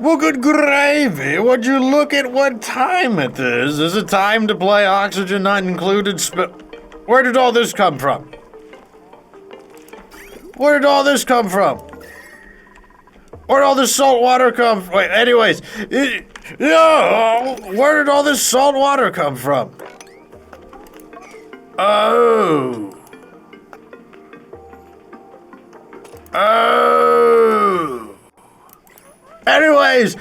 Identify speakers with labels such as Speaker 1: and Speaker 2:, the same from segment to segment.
Speaker 1: Well, good gravy. Would you look at what time it is? Is it time to play Oxygen Not Included? Where did all this come from? Where did all this come from? Where did all this salt water come from? Wait, anyways. Where did all this salt water come from? Oh. Anyways,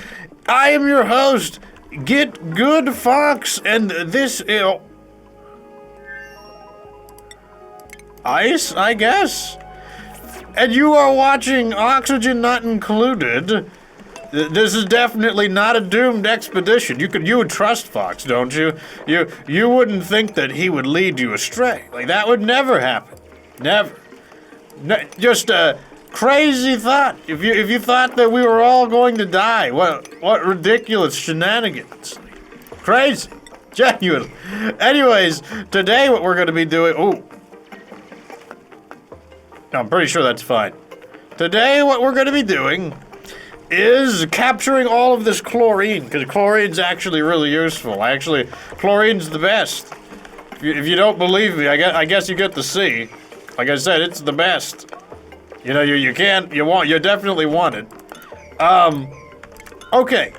Speaker 1: I am your host, Get Good Fox, and this is... Ice, I guess? And you are watching Oxygen Not Included. This is definitely not a doomed expedition. You would trust Fox, don't you? You wouldn't think that he would lead you astray. Like, that would never happen. Never. Just a crazy thought. If you thought that we were all going to die, what ridiculous shenanigans. Crazy. Genuine. Anyways, today what we're going to be doing... Ooh. I'm pretty sure that's fine. Today what we're going to be doing is capturing all of this chlorine, because chlorine's actually really useful. Chlorine's the best. If you don't believe me, I guess you get to see. Like I said, it's the best. You know, you definitely want it. Okay.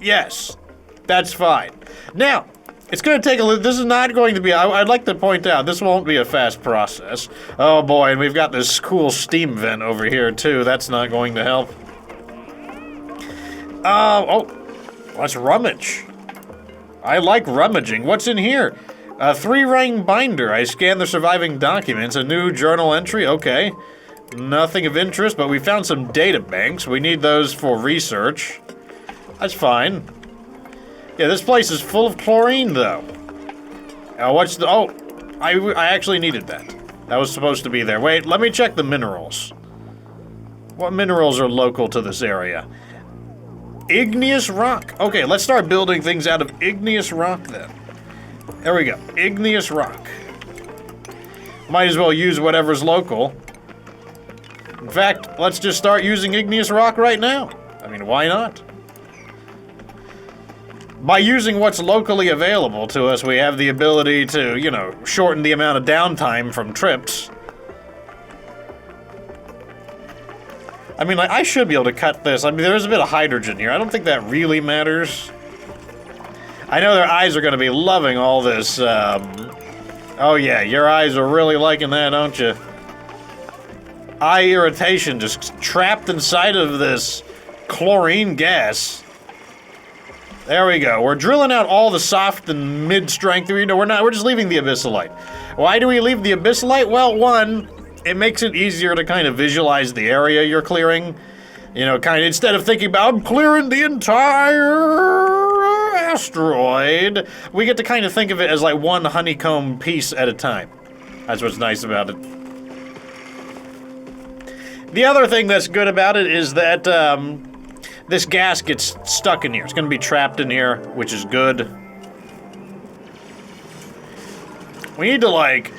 Speaker 1: Yes. That's fine. Now, it's gonna take a little, this is not going to be, I'd like to point out, this won't be a fast process. Oh boy, and we've got this cool steam vent over here too, that's not going to help. Let's rummage. I like rummaging. What's in here? A 3-ring binder. I scanned the surviving documents. A new journal entry. Okay. Nothing of interest, but we found some data banks. We need those for research. That's fine. Yeah, this place is full of chlorine, though. What's the... Oh, I actually needed that. That was supposed to be there. Wait, let me check the minerals. What minerals are local to this area? Igneous rock. Okay, let's start building things out of igneous rock, then. There we go. Igneous rock. Might as well use whatever's local. In fact, let's just start using igneous rock right now. I mean, why not? By using what's locally available to us, we have the ability to, you know, shorten the amount of downtime from trips. I mean, like, I should be able to cut this. I mean, there's a bit of hydrogen here. I don't think that really matters. I know their eyes are going to be loving all this, Oh yeah, your eyes are really liking that, don't you? Eye irritation just trapped inside of this chlorine gas. There we go. We're drilling out all the soft and mid-strength. You know, we're just leaving the abyssalite. Why do we leave the abyssalite? Well, one, it makes it easier to kind of visualize the area you're clearing. You know, kind of, instead of thinking about, I'm clearing the entire asteroid, we get to kind of think of it as like one honeycomb piece at a time. That's what's nice about it. The other thing that's good about it is that, this gas gets stuck in here. It's gonna be trapped in here, which is good. We need to, like,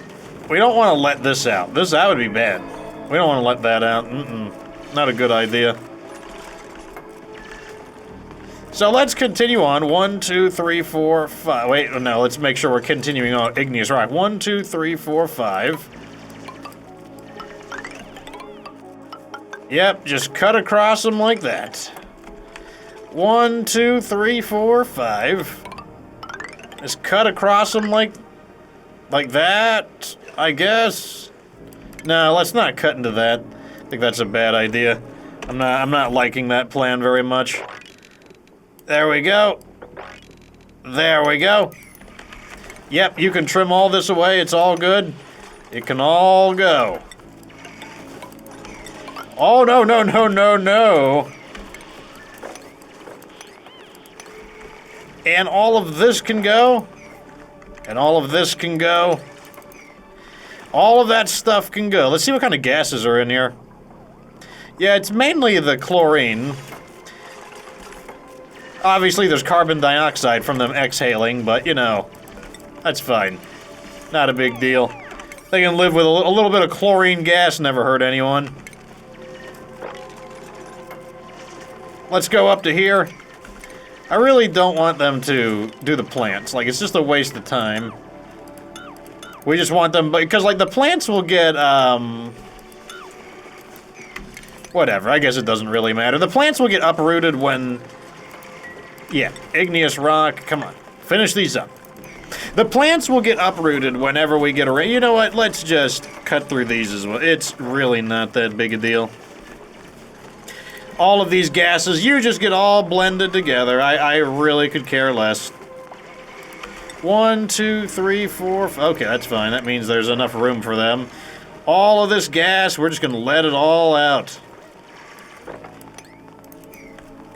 Speaker 1: we don't want to let this out. That would be bad. We don't want to let that out. Not a good idea. So let's continue on. 1, 2, 3, 4, 5. Wait, no, let's make sure we're continuing on igneous rock. 1, 2, 3, 4, 5. Yep, just cut across them like that. 1, 2, 3, 4, 5. Just cut across them like that, I guess. No, let's not cut into that. I think that's a bad idea. I'm not liking that plan very much. There we go. There we go. Yep, you can trim all this away. It's all good. It can all go. Oh, no, no, no, no, no. And all of this can go. And all of this can go. All of that stuff can go. Let's see what kind of gases are in here. Yeah, it's mainly the chlorine. Obviously, there's carbon dioxide from them exhaling, but, you know, that's fine. Not a big deal. They can live with a little bit of chlorine gas, never hurt anyone. let's go up to here. I really don't want them to do the plants. Like, it's just a waste of time. We just want them, because, like, the plants will get, whatever, I guess it doesn't really matter. The plants will get uprooted when... Yeah, igneous rock, come on. Finish these up. The plants will get uprooted whenever we get around. You know what? Let's just cut through these as well. It's really not that big a deal. All of these gases, you just get all blended together. I really could care less. 1, 2, 3, 4... Okay, that's fine. That means there's enough room for them. All of this gas, we're just gonna let it all out.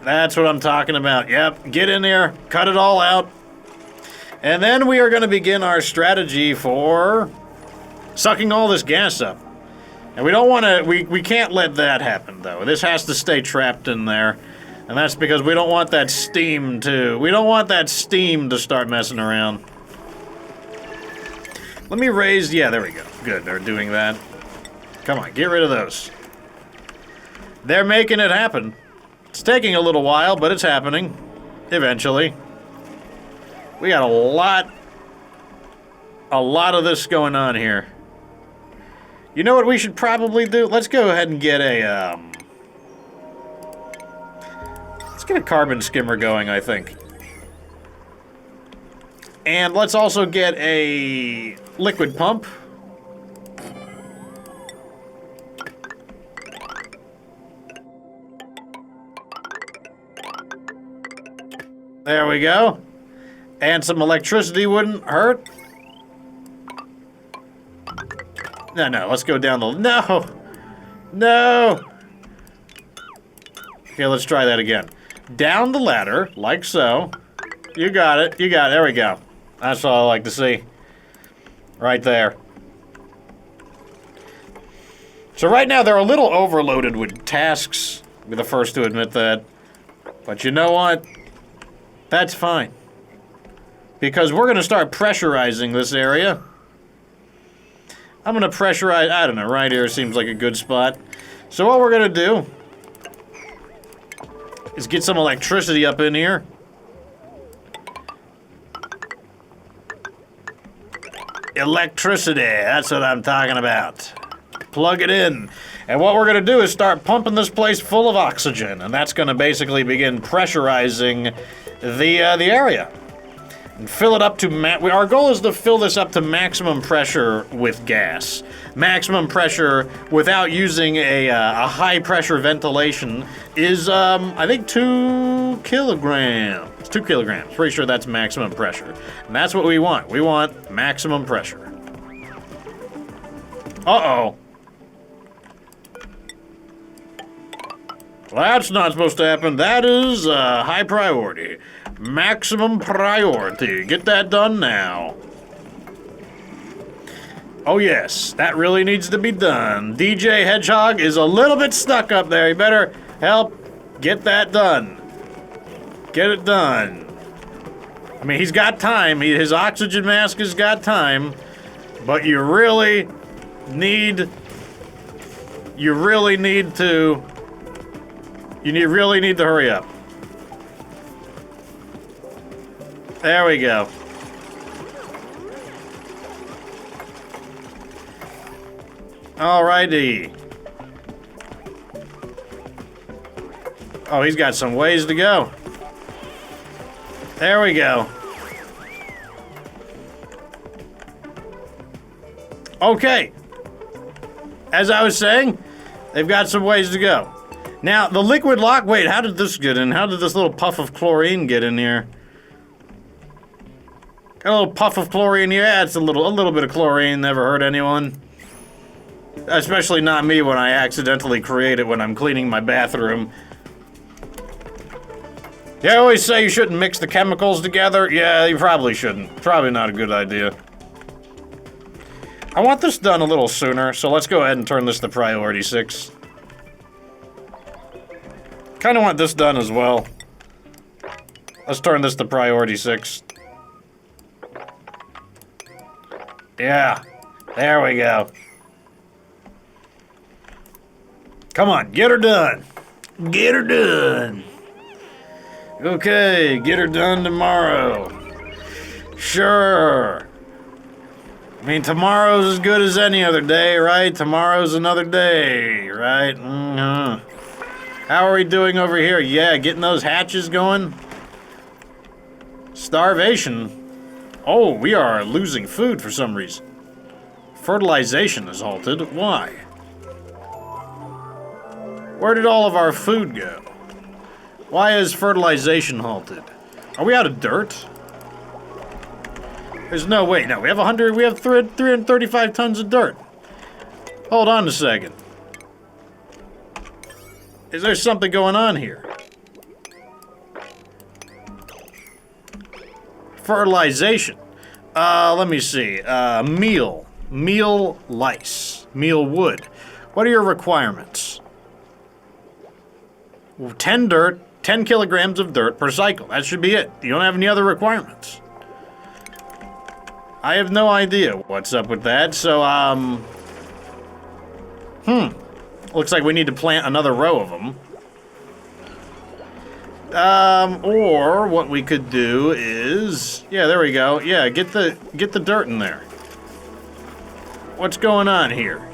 Speaker 1: That's what I'm talking about. Yep, get in there, cut it all out. And then we are going to begin our strategy for sucking all this gas up. And we don't want to, we can't let that happen, though. This has to stay trapped in there. And that's because we don't want that steam to start messing around. Let me raise, yeah, there we go. Good, they're doing that. Come on, get rid of those. They're making it happen. It's taking a little while, but it's happening. Eventually. We got a lot of this going on here. You know what we should probably do? Let's go ahead and get a, let's get a carbon skimmer going, I think. And let's also get a liquid pump. There we go. And some electricity wouldn't hurt. No, let's go down the... No! No! Okay, let's try that again. Down the ladder, like so. You got it, there we go. That's all I like to see. Right there. So right now, they're a little overloaded with tasks. I'll be the first to admit that. But you know what? That's fine. Because we're going to start pressurizing this area. I'm going to pressurize, I don't know, right here seems like a good spot. So what we're going to do is get some electricity up in here. Electricity, that's what I'm talking about. Plug it in. And what we're going to do is start pumping this place full of oxygen. And that's going to basically begin pressurizing the area. And fill it up to, our goal is to fill this up to maximum pressure with gas. Maximum pressure without using a high pressure ventilation is, I think 2 kilograms. 2 kilograms, pretty sure that's maximum pressure. And that's what we want. We want maximum pressure. Uh-oh. Well, that's not supposed to happen. That is high priority. Maximum priority. Get that done now. Oh yes, that really needs to be done. DJ Hedgehog is a little bit stuck up there. You better help get that done. Get it done. I mean, he's got time. His oxygen mask has got time. But you really need to hurry up. There we go. Alrighty. Oh, he's got some ways to go. There we go. Okay. As I was saying, they've got some ways to go. Now, the liquid lock, wait, how did this get in? How did this little puff of chlorine get in here? Got a little puff of chlorine here. Yeah, it's a little bit of chlorine, never hurt anyone. Especially not me when I accidentally create it when I'm cleaning my bathroom. Yeah, I always say you shouldn't mix the chemicals together. Yeah, you probably shouldn't. Probably not a good idea. I want this done a little sooner, so let's go ahead and turn this to priority 6. Kinda want this done as well. Let's turn this to priority 6. Yeah, there we go. Come on, get her done. Get her done. Okay, get her done tomorrow. Sure. I mean, tomorrow's as good as any other day, right? Tomorrow's another day, right? How are we doing over here? Yeah, getting those hatches going? Starvation? Oh, we are losing food for some reason. Fertilization has halted. Why? Where did all of our food go? Why is fertilization halted? Are we out of dirt? There's no way. No, we have 335 tons of dirt. Hold on a second. Is there something going on here? Fertilization. Let me see. Meal lice. Meal wood. What are your requirements? 10 kilograms of dirt per cycle. That should be it. You don't have any other requirements. I have no idea what's up with that, so, looks like we need to plant another row of them. Or what we could do is... Yeah, there we go. Yeah, get the dirt in there. What's going on here?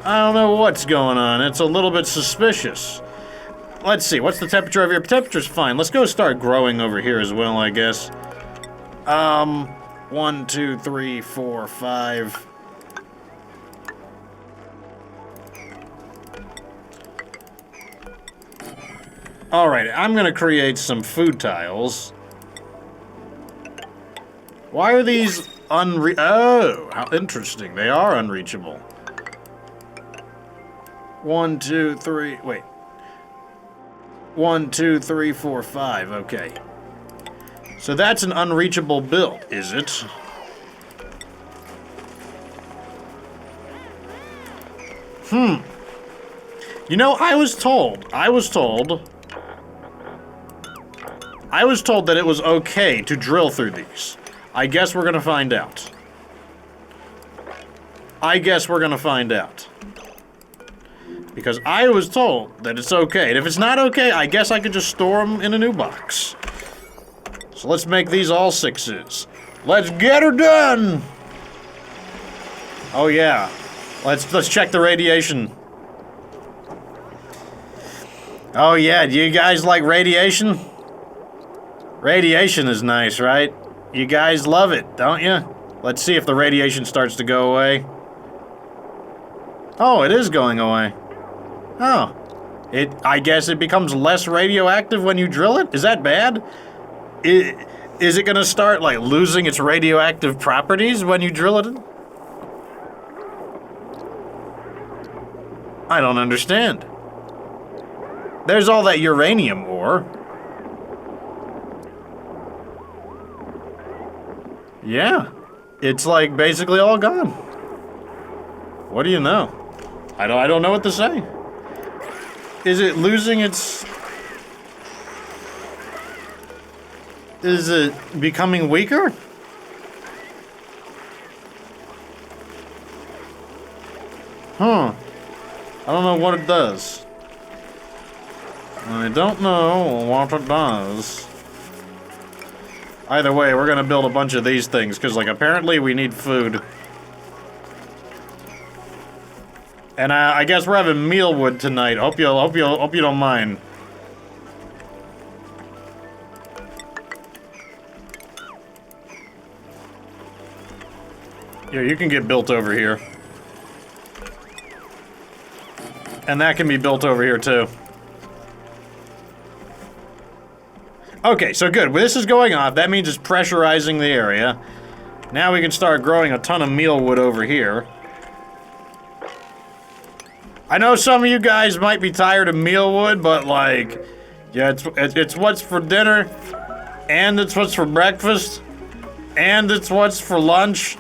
Speaker 1: I don't know what's going on. It's a little bit suspicious. Let's see. What's the temperature of your... Temperature's fine. Let's go start growing over here as well, I guess. 1, 2, 3, 4, 5. Alright, I'm gonna create some food tiles. Why are these Oh, how interesting. They are unreachable. 1, 2, 3, wait. 1, 2, 3, 4, 5, okay. So that's an unreachable build, is it? You know, I was told that it was okay to drill through these. I guess we're gonna find out. Because I was told that it's okay. And if it's not okay, I guess I could just store them in a new box. So let's make these all 6s. Let's get her done! Oh yeah. Let's check the radiation. Oh yeah, do you guys like radiation? Radiation is nice, right? You guys love it, don't you? Let's see if the radiation starts to go away. Oh, it is going away. Oh. I guess it becomes less radioactive when you drill it? Is that bad? Is it gonna start, like, losing its radioactive properties when you drill it in? I don't understand. There's all that uranium ore. Yeah. It's, like, basically all gone. What do you know? I don't know what to say. Is it losing its... Is it becoming weaker? Huh. I don't know what it does. I don't know what it does. Either way, we're gonna build a bunch of these things, because, like, apparently we need food. And I guess we're having mealwood tonight. Hope you don't mind. Yeah, you can get built over here. And that can be built over here, too. Okay, so good. This is going off. That means it's pressurizing the area. Now we can start growing a ton of mealwood over here. I know some of you guys might be tired of mealwood, but, like, yeah, it's what's for dinner, and it's what's for breakfast, and it's what's for lunch,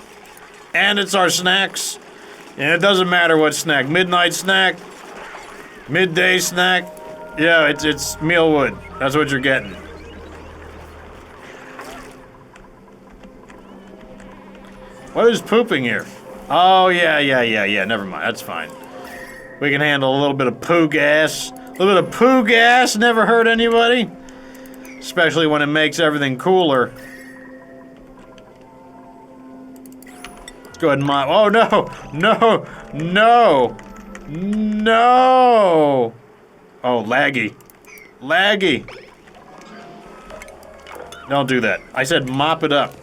Speaker 1: and it's our snacks. And it doesn't matter what snack. Midnight snack, midday snack. Yeah, it's mealwood. That's what you're getting. What is pooping here? Oh, yeah. Never mind. That's fine. We can handle a little bit of poo gas. A little bit of poo gas never hurt anybody. Especially when it makes everything cooler. Let's go ahead and mop. Oh, no. No. No. No. Oh, laggy. Laggy. Don't do that. I said mop it up.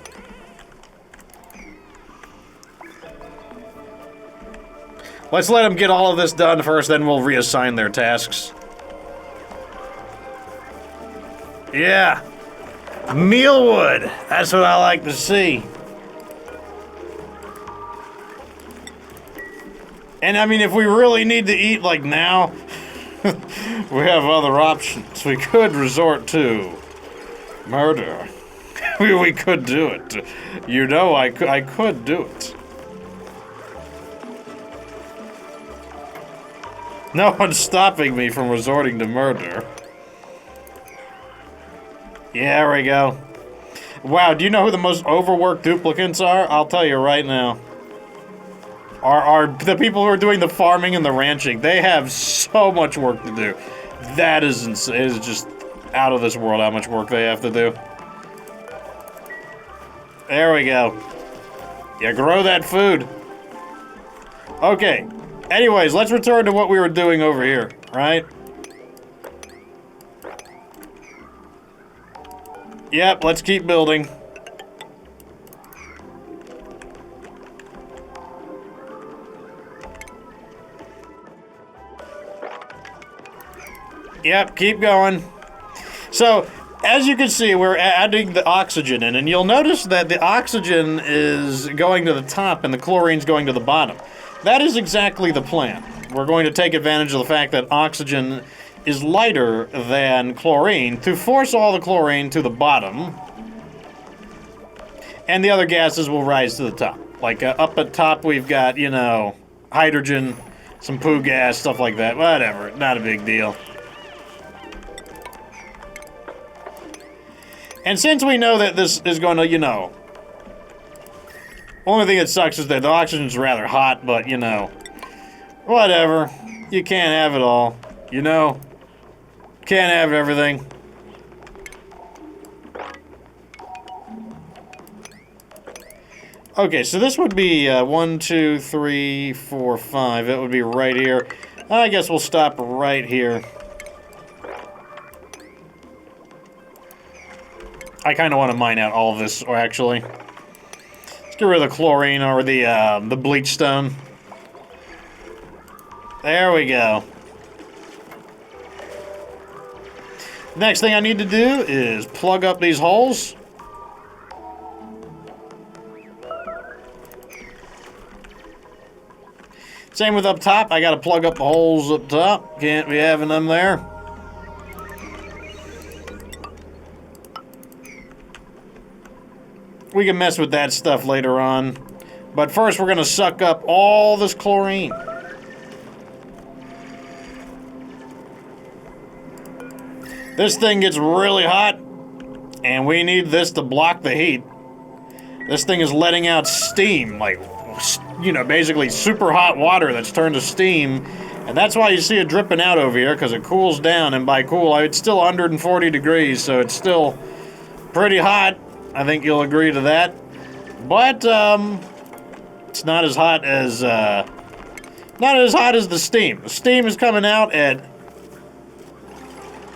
Speaker 1: Let's let them get all of this done first, then we'll reassign their tasks. Yeah. Mealwood. That's what I like to see. And I mean, if we really need to eat like now, we have other options. We could resort to murder. we could do it. You know, I could do it. No one's stopping me from resorting to murder. Yeah, there we go. Wow, do you know who the most overworked duplicants are? I'll tell you right now. Are the people who are doing the farming and the ranching. They have so much work to do. That is just out of this world how much work they have to do. There we go. Yeah, grow that food. Okay. Anyways, let's return to what we were doing over here, right? Yep, let's keep building. Yep, keep going. So, as you can see, we're adding the oxygen in, and you'll notice that the oxygen is going to the top and the chlorine's going to the bottom. That is exactly the plan. We're going to take advantage of the fact that oxygen is lighter than chlorine to force all the chlorine to the bottom, and the other gases will rise to the top. Like up at top we've got, you know, hydrogen, some poo gas, stuff like that. Whatever, not a big deal. And since we know that this is going to, you know, only thing that sucks is that the oxygen's rather hot, but, you know, whatever. You can't have it all, you know? Can't have everything. Okay, so this would be 1, 2, 3, 4, 5. It would be right here. I guess we'll stop right here. I kind of want to mine out all of this, actually. Let's get rid of the chlorine or the bleach stone. There we go. Next thing I need to do is plug up these holes. Same with up top. I got to plug up the holes up top. Can't be having them there. We can mess with that stuff later on. But first we're going to suck up all this chlorine. This thing gets really hot, and we need this to block the heat. This thing is letting out steam, like, you know, basically super hot water that's turned to steam. And that's why you see it dripping out over here, because it cools down. And by cool, it's still 140 degrees, so it's still pretty hot. I think you'll agree to that. But, it's not as hot as, the steam. The steam is coming out at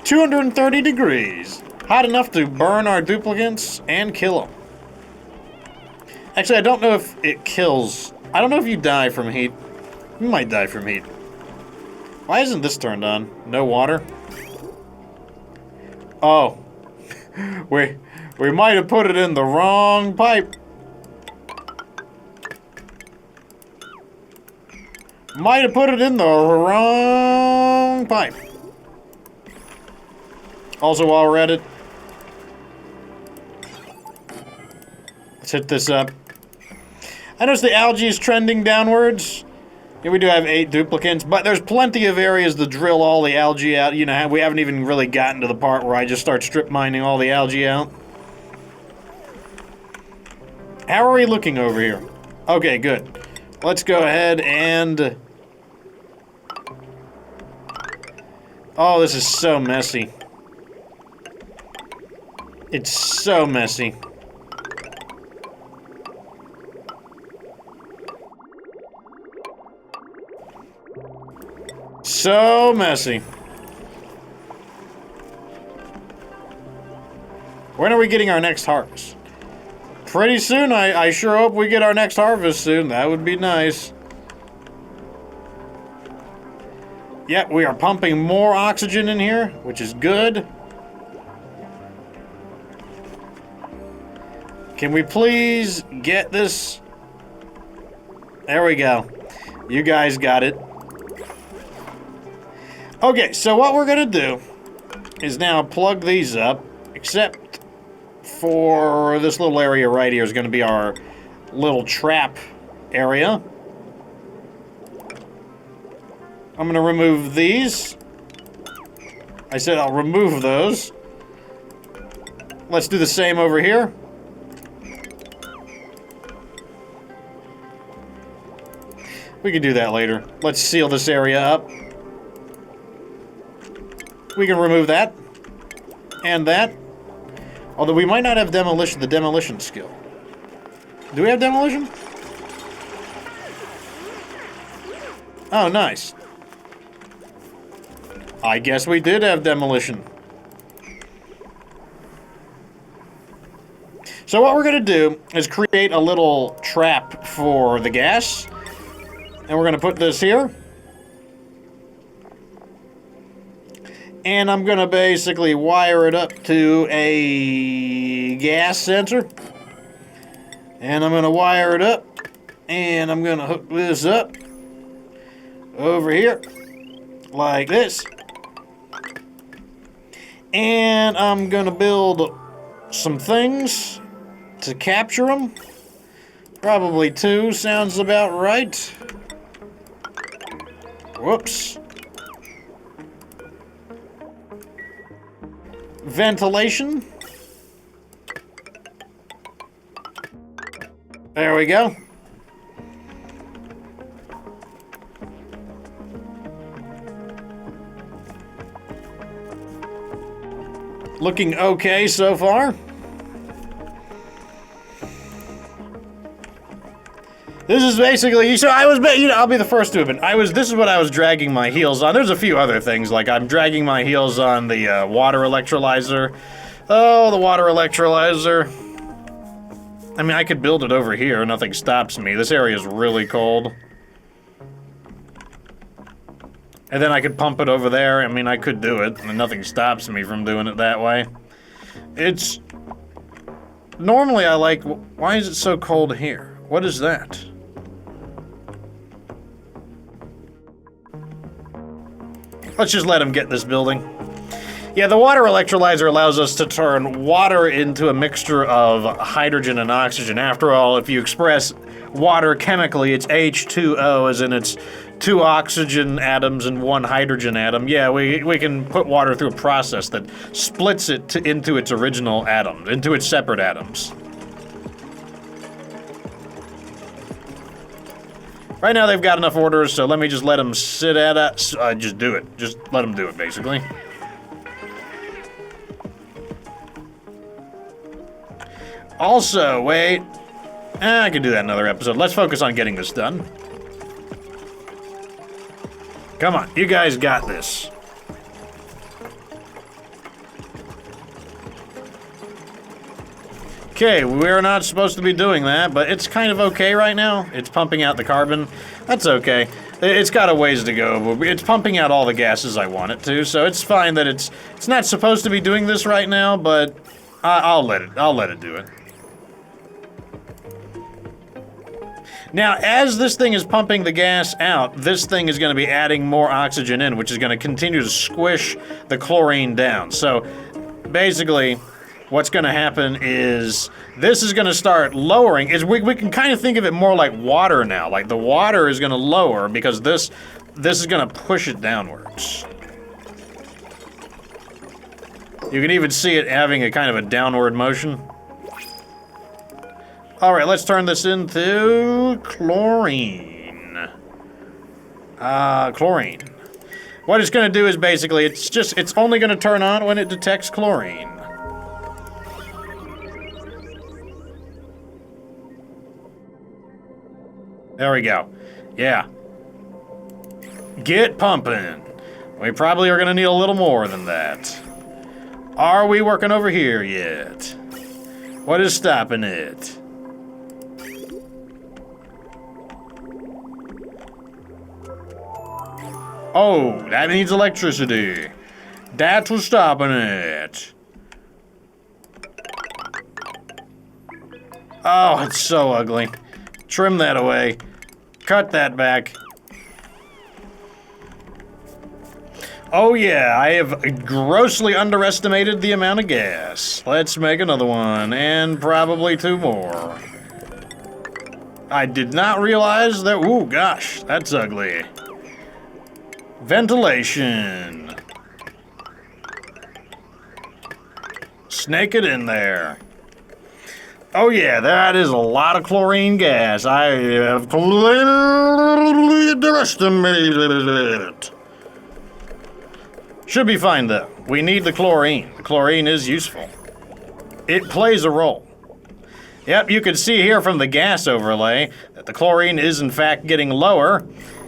Speaker 1: 230 degrees. Hot enough to burn our duplicants and kill them. Actually, I don't know if it kills. I don't know if you die from heat. You might die from heat. Why isn't this turned on? No water? Oh. We might have put it in the wrong pipe. Might have put it in the wrong pipe. Also, while we're at it, let's hit this up. I notice the algae is trending downwards. Yeah, we do have 8 duplicants, but there's plenty of areas to drill all the algae out. You know, we haven't even really gotten to the part where I just start strip mining all the algae out. How are we looking over here? Okay, good. Let's go ahead and... Oh, this is so messy. It's so messy. So messy. When are we getting our next harvest? Pretty soon. I sure hope we get our next harvest soon. That would be nice. Yep, we are pumping more oxygen in here, which is good. Can we please get this? There we go. You guys got it. Okay, so what we're gonna do is now plug these up, except for this little area right here is gonna be our little trap area. I'm gonna remove these. I said I'll remove those. Let's do the same over here. We can do that later. Let's seal this area up. We can remove that. And that. Although we might not have the demolition skill. Do we have demolition? Oh, nice. I guess we did have demolition. So what we're gonna do is create a little trap for the gas. And we're gonna put this here. And I'm gonna basically wire it up to a gas sensor. And I'm gonna wire it up. And I'm gonna hook this up over here. Like this. And I'm gonna build some things to capture them. Probably 2 sounds about right. Whoops. Ventilation. There we go. Looking okay so far. This is basically, so I was, I'll be the first to admit, this is what I was dragging my heels on. There's a few other things, like I'm dragging my heels on the water electrolyzer. Oh, the water electrolyzer. I mean, I could build it over here, nothing stops me. This area is really cold. And then I could pump it over there. I mean, I could do it, and nothing stops me from doing it that way. It's... Normally I like... Why is it so cold here? What is that? Let's just let him get this building. Yeah, the water electrolyzer allows us to turn water into a mixture of hydrogen and oxygen. After all, if you express water chemically, it's H2O, as in it's 2 oxygen atoms and 1 hydrogen atom. Yeah, we can put water through a process that splits it into its original atoms, into its separate atoms. Right now they've got enough orders, so let me just let them sit at it. Just do it. Just let them do it, basically. Also, wait. I can do that in another episode. Let's focus on getting this done. Come on, you guys got this. Okay, we're not supposed to be doing that, but it's kind of okay right now. It's pumping out the carbon. That's okay. It's got a ways to go, but it's pumping out all the gases I want it to, so it's fine that it's not supposed to be doing this right now, but I'll let it do it. Now, as this thing is pumping the gas out, this thing is going to be adding more oxygen in, which is going to continue to squish the chlorine down. So, basically, what's going to happen is this is going to start lowering. We can kind of think of it more like water now. Like, the water is going to lower because this is going to push it downwards. You can even see it having a kind of a downward motion. All right, let's turn this into chlorine. Chlorine. What it's going to do is basically, it's only going to turn on when it detects chlorine. There we go. Yeah. Get pumping. We probably are going to need a little more than that. Are we working over here yet? What is stopping it? Oh, that needs electricity. That's what's stopping it. Oh, it's so ugly. Trim that away. Cut that back. Oh yeah, I have grossly underestimated the amount of gas. Let's make another one, and probably 2 more. I did not realize that, ooh gosh, that's ugly. Ventilation. Snake it in there. Oh yeah, that is a lot of chlorine gas. I have clearly underestimated it. Should be fine though. We need the chlorine. The chlorine is useful. It plays a role. Yep, you can see here from the gas overlay that the chlorine is in fact getting lower,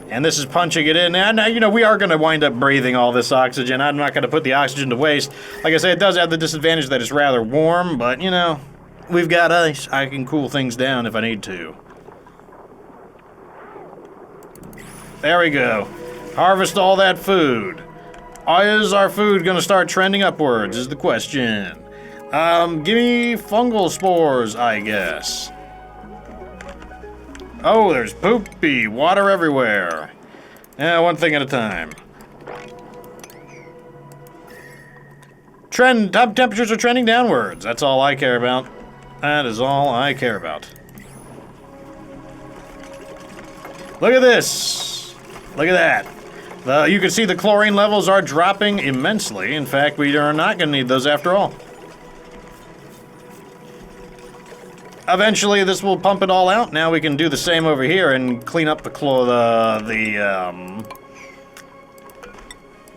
Speaker 1: and this is punching it in. And you know, we are going to wind up breathing all this oxygen. I'm not going to put the oxygen to waste. Like I say, it does have the disadvantage that it's rather warm, but you know, we've got ice. I can cool things down if I need to. There we go. Harvest all that food. Is our food going to start trending upwards, is the question. Give me fungal spores, I guess. Oh, there's poopy water everywhere. Yeah, one thing at a time. Temperatures are trending downwards. That's all I care about. That is all I care about. Look at this. Look at that. You can see the chlorine levels are dropping immensely. In fact, we are not going to need those after all. Eventually, this will pump it all out. Now we can do the same over here and clean up the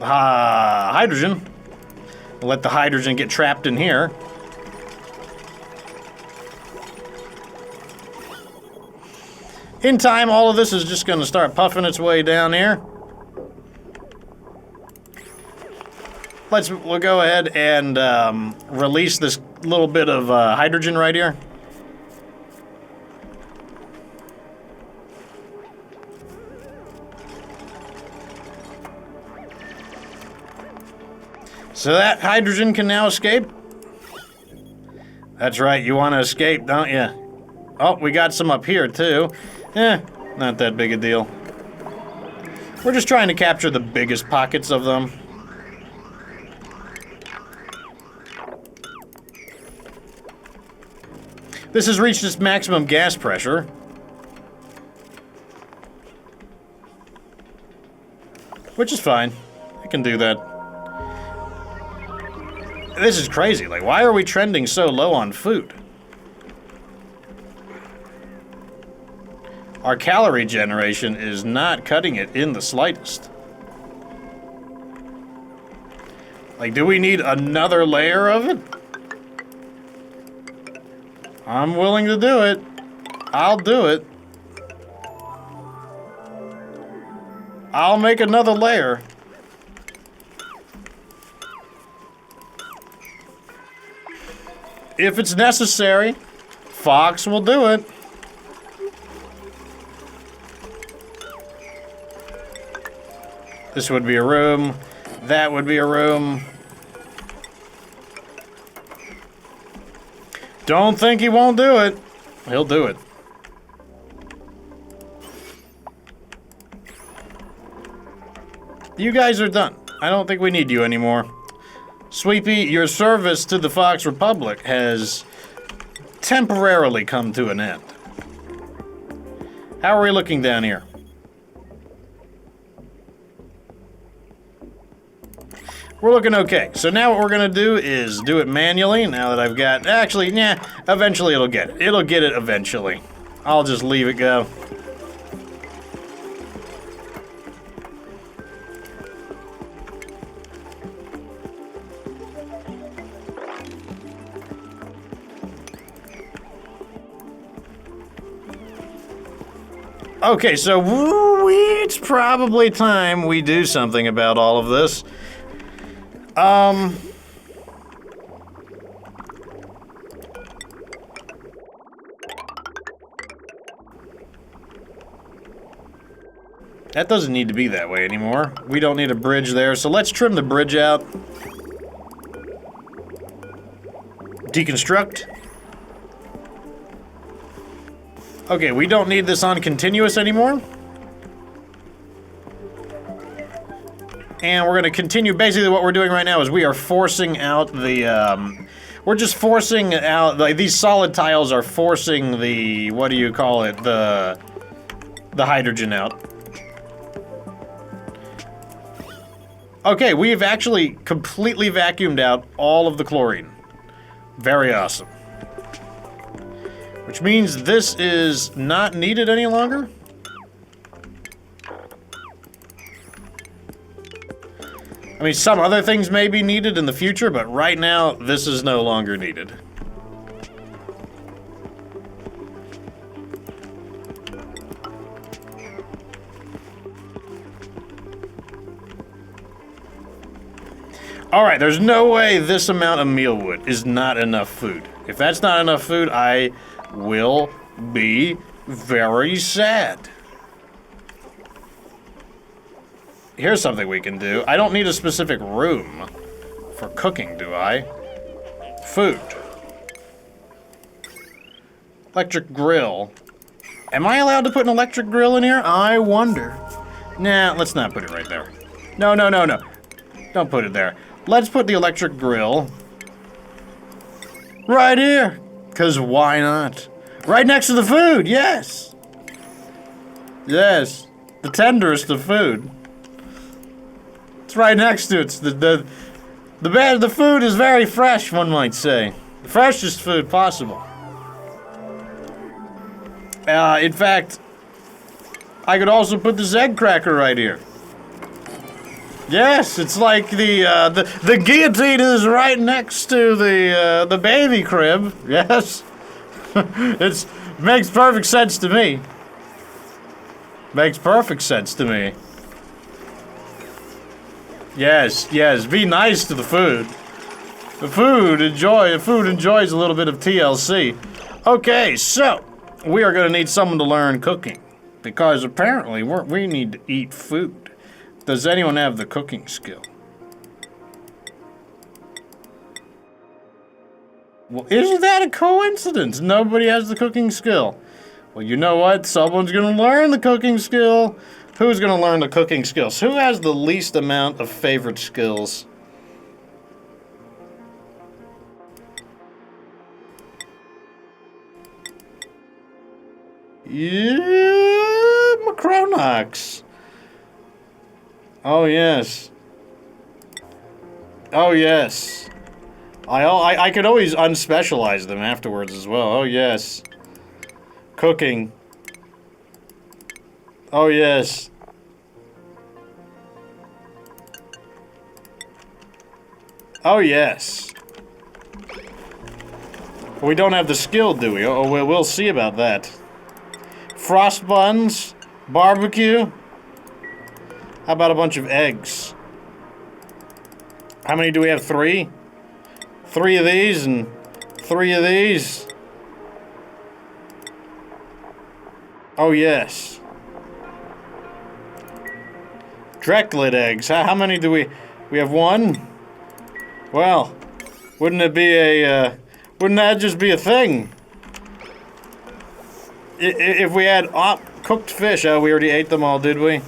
Speaker 1: hydrogen. We'll let the hydrogen get trapped in here. In time, all of this is just going to start puffing its way down here. We'll go ahead and release this little bit of hydrogen right here. So that hydrogen can now escape. That's right, you want to escape, don't you? Oh, we got some up here too. Not that big a deal. We're just trying to capture the biggest pockets of them. This has reached its maximum gas pressure. Which is fine. I can do that. This is crazy. Like, why are we trending so low on food? Our calorie generation is not cutting it in the slightest. Like, do we need another layer of it? I'm willing to do it. I'll do it. I'll make another layer. If it's necessary, Fox will do it. This would be a room. That would be a room. Don't think he won't do it. He'll do it. You guys are done. I don't think we need you anymore. Sweepy, your service to the Fox Republic has temporarily come to an end. How are we looking down here? We're looking okay. So now what we're gonna do is do it manually, now that I've got... Actually, yeah, eventually it'll get it. It'll get it eventually. I'll just leave it go. Okay, so it's probably time we do something about all of this. That doesn't need to be that way anymore. We don't need a bridge there, so let's trim the bridge out. Deconstruct. Okay, we don't need this on continuous anymore. And we're gonna continue, basically what we're doing right now is we are forcing out the, we're just forcing out, like, these solid tiles are forcing the, what do you call it, the hydrogen out. Okay, we've actually completely vacuumed out all of the chlorine. Very awesome. Which means this is not needed any longer. I mean, some other things may be needed in the future, but right now, this is no longer needed. Alright, there's no way this amount of mealwood is not enough food. If that's not enough food, I will be very sad. Here's something we can do. I don't need a specific room for cooking, do I? Food. Electric grill. Am I allowed to put an electric grill in here? I wonder. Nah, let's not put it right there. No, no, no, no. Don't put it there. Let's put the electric grill right here. 'Cause why not? Right next to the food, yes! Yes. The tenderest of food. It's right next to it. It's the food is very fresh, one might say. The freshest food possible. In fact, I could also put this egg cracker right here. Yes, it's like the guillotine is right next to the baby crib. Yes, it makes perfect sense to me. Makes perfect sense to me. Yes, yes. Be nice to the food. The food enjoys a little bit of TLC. Okay, so we are going to need someone to learn cooking because apparently we need to eat food. Does anyone have the cooking skill? Well, isn't that a coincidence? Nobody has the cooking skill. Well, you know what? Someone's gonna learn the cooking skill. Who's gonna learn the cooking skills? Who has the least amount of favorite skills? Yeah, Macronox. Oh, yes. Oh, yes. I could always unspecialize them afterwards as well. Oh, yes. Cooking. Oh, yes. Oh, yes. We don't have the skill, do we? Oh, we'll see about that. Frost buns. Barbecue. How about a bunch of eggs? How many do we have? 3? 3 of these and 3 of these. Oh, yes. Drecklet eggs. How many do we have? 1? Well, wouldn't it be a, wouldn't that just be a thing? If we had cooked fish, oh, we already ate them all, did we?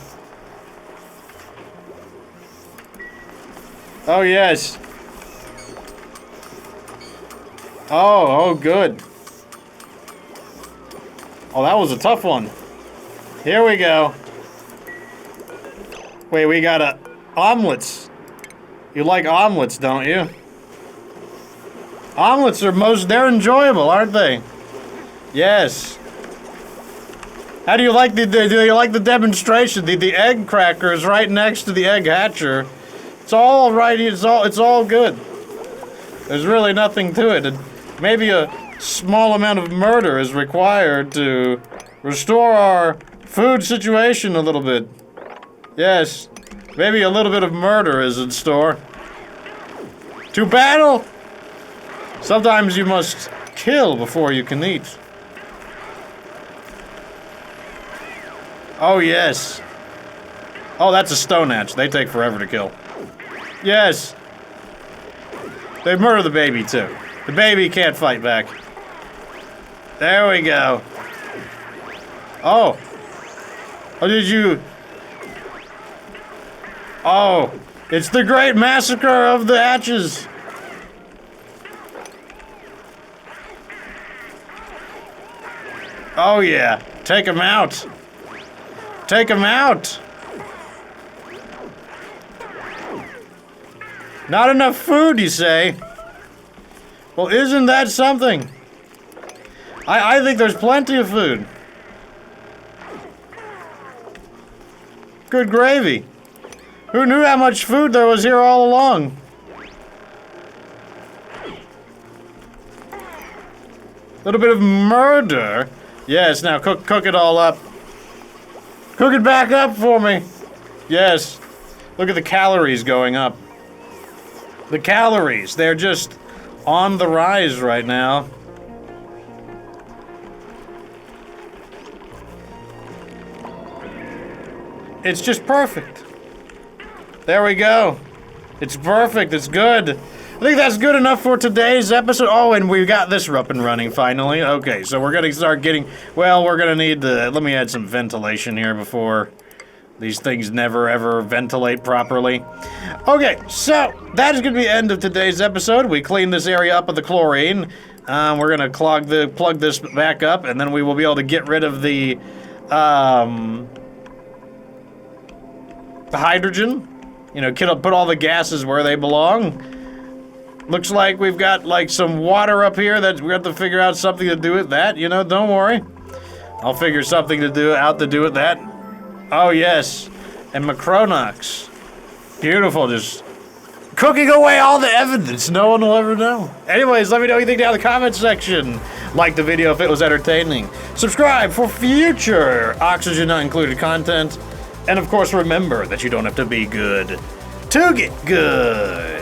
Speaker 1: Oh, yes. Oh, good. Oh, that was a tough one. Here we go. Wait, we got omelets. You like omelets, don't you? Omelets are they're enjoyable, aren't they? Yes. How do you like do you like the demonstration? The egg cracker is right next to the egg hatcher. It's all right, it's all good. There's really nothing to it. And maybe a small amount of murder is required to restore our food situation a little bit. Yes. Maybe a little bit of murder is in store. To battle! Sometimes you must kill before you can eat. Oh, yes. Oh, that's a stone hatch. They take forever to kill. Yes. They murder the baby, too. The baby can't fight back. There we go. Oh. Oh, did you... Oh. It's the great massacre of the hatches. Oh, yeah. Take him out. Take him out! Not enough food, you say? Well, isn't that something? I think there's plenty of food. Good gravy. Who knew how much food there was here all along? A little bit of murder. Yes, now cook it all up. Cook it back up for me. Yes. Look at the calories going up. The calories, they're just on the rise right now. It's just perfect. There we go. It's perfect, it's good. I think that's good enough for today's episode. Oh, and we got this up and running finally. Okay, so we're gonna start getting, well, we're gonna need to, let me add some ventilation here before these things never ever ventilate properly. Okay, so that is gonna be the end of today's episode. We cleaned this area up with the chlorine. We're gonna plug this back up, and then we will be able to get rid of the hydrogen. You know, put all the gases where they belong. Looks like we've got, like, some water up here that we have to figure out something to do with that. You know, don't worry. I'll figure something to do with that. Oh, yes. And Macronox. Beautiful, just cooking away all the evidence. No one will ever know. Anyways, let me know what you think down in the comments section. Like the video if it was entertaining. Subscribe for future Oxygen Not Included content. And, of course, remember that you don't have to be good to get good.